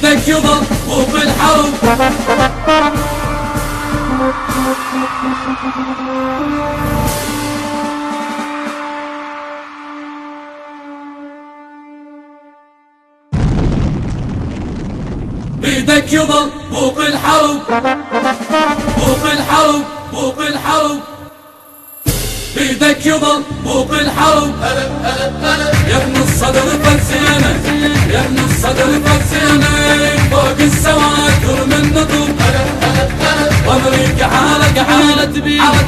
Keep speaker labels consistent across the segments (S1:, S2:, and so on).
S1: بيدك يضل وبالحرب بيدك يضل وبالحرب وبالحرب وبالحرب بيدك يضل وبالحرب يا ابن الصدر فلسينة يا ابن الصدر فلسينة فوق السواتر من نطب وامريكا حالك حالت بينا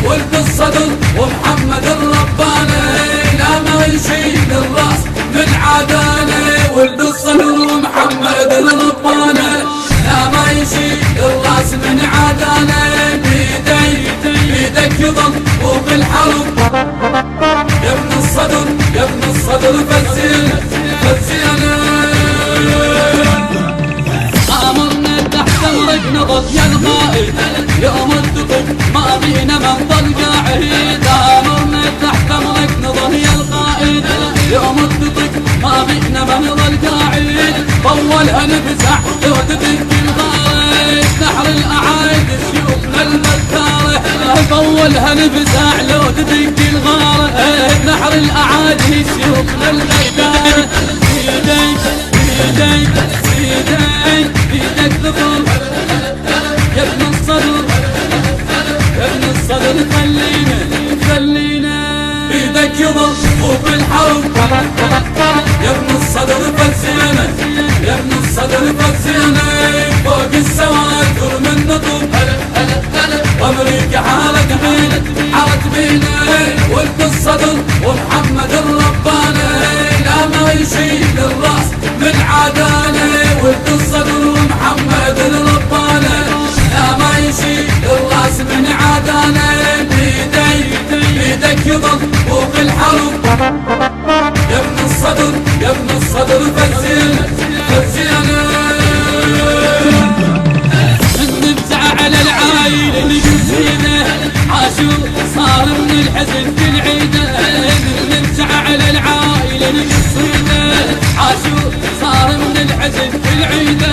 S1: ولد الصدر ومحمد الرباني لا ما يشيل الراس من عدانه ولد الصدر ومحمد الرباني لا ما يشيل الراس من عدانه بيدك يضل وبالحرب يا ابن الصدر يا ابن الصدر فلسينة فلسينة امرنا تحت امرك نضل يا القائد يوم الدقوق ما بينا من ضل قاعد امرنا تحت امرك نضل يا القائد يوم الدقوق ما بينا من ضل قاعد طولها نفزع لو تدق الغايد نحر الاعايد شيوخنا المذكاره طولها نفزع لو تدق الغاره نحر الاعاجي شيوخنا المذكاره بيدك ذكر يا ابن الصدر يا ابن الصدر خلينا بيدك يضل وبالحرب يا ابن الصدر فلسينة يا ابن الصدر فلسينة فوق السواتر من نطب وامريكا حالك بينا ولد الصدر ومحمد الرباني لا ما يشيل الراس من عدانه ولد الصدر ومحمد الرباني لا ما يشيل الراس من عدانه بيدك يضل وبالحرب يا ابن الصدر يا ابن الصدر فلسينة نبزع على العايل القصيدة عاشور صار من الحزن كل عيدة نبزع على العايل القصيدة عاشور صار من الحزن كل عيدة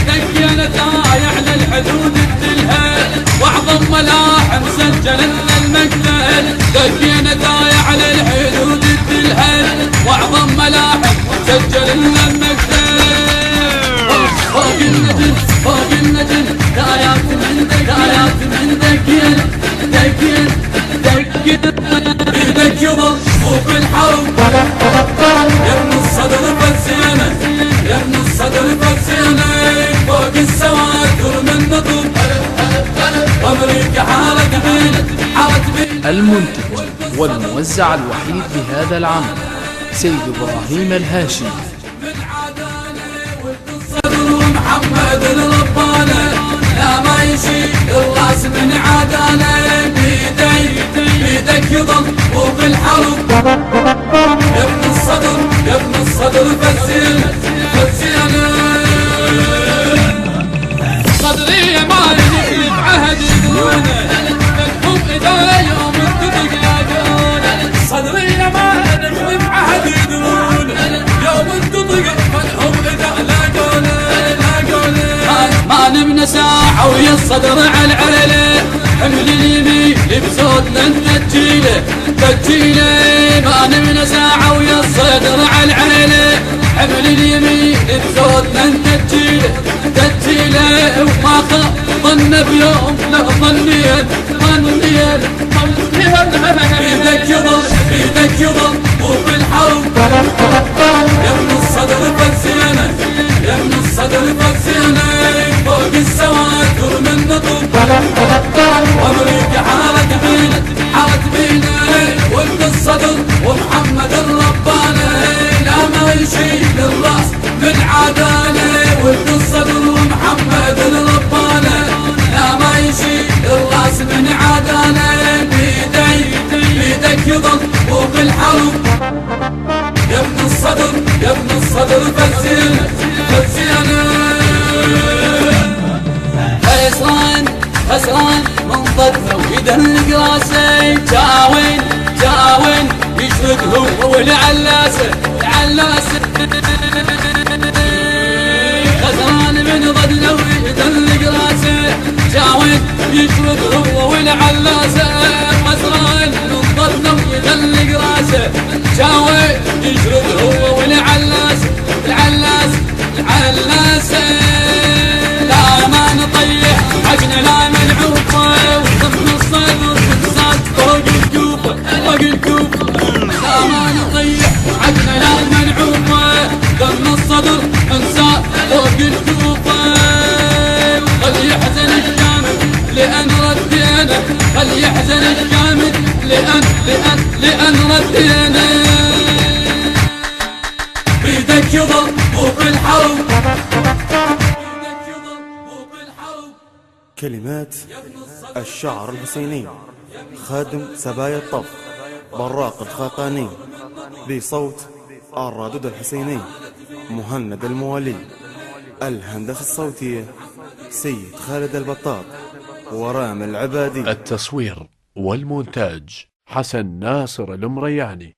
S1: دقينا ثايع على الحدود الدلها واعظم ملاحم سجل لنا المقتل دقينا ثايع على الحدود الدلها واعظم ملاحم سجل لنا المقتل فوق النجم دايات من دقينا بيدك يضل وبالحرب يا ابن الصدر فلسينة يا ابن الصدر فلسينة فوق السواتر من نطب وامريكا حالك بينا
S2: المنتج والموزع الوحيد لهذا العمل سيد إبراهيم الهاشمي
S1: محمد الرباني لا ما يشيل الراس من عدانه بيدك يضل وبالحرب يا ابن الصدر يا ابن الصدر فلسينة صدري ما نخلف عهد دونه منهم اذا يوم الدقيق لاقونه صدري ما نخلف عهد دونه يوم الدقيق منهم اذا لاقونه ما نمنا ساعة ويا الصدر على العلة حمل اليمين بصوتنا نتجيله ما نمنا ساعة ويا الصدر على العلة حمل اليمين بصوتنا نتجيله وما ظن بيوم لا ظنيا بيدك يضل وبالحرب يا ابن الصدر فلسينة يا ابن الصدر فلسينة فوق السواتر من نطب وامريكا حالك بينا ولد الصدر ومحمد الرباني لا ما يشيل الراس من عدانه ولد الصدر ومحمد الرباني لا ما يشيل الراس من عدانه بيدك يضل وبالحرب يا ابن الصدر يا ابن الصدر فلسينة خسران من ضدنا وإذا القراسي جاوين يشرد هو والعلاسة والعلاسة مسرى نضلنا يدلق راسه شاوي يشرد هو والعلاسة العلاسة لا ما نطيح عجنا لا ملعوبة وضمن الصدر تنساد فوق الكوفة لا ما نطيح عجنا لا ملعوبة ضمن الصدر تنساد فوق الكوفة خل يحزن الجامد لأن ردينا خل يحزن الجامد لأن ردينا بيدك يضل وفي الحرب
S3: كلمات الشاعر الحسيني خادم سبايا الطف براق الخاقاني بصوت الرادود الحسيني مهند الموالي. الهندسة الصوتية سيد خالد البطاط ورام العبادي.
S4: التصوير والمونتاج حسن ناصر المرياني.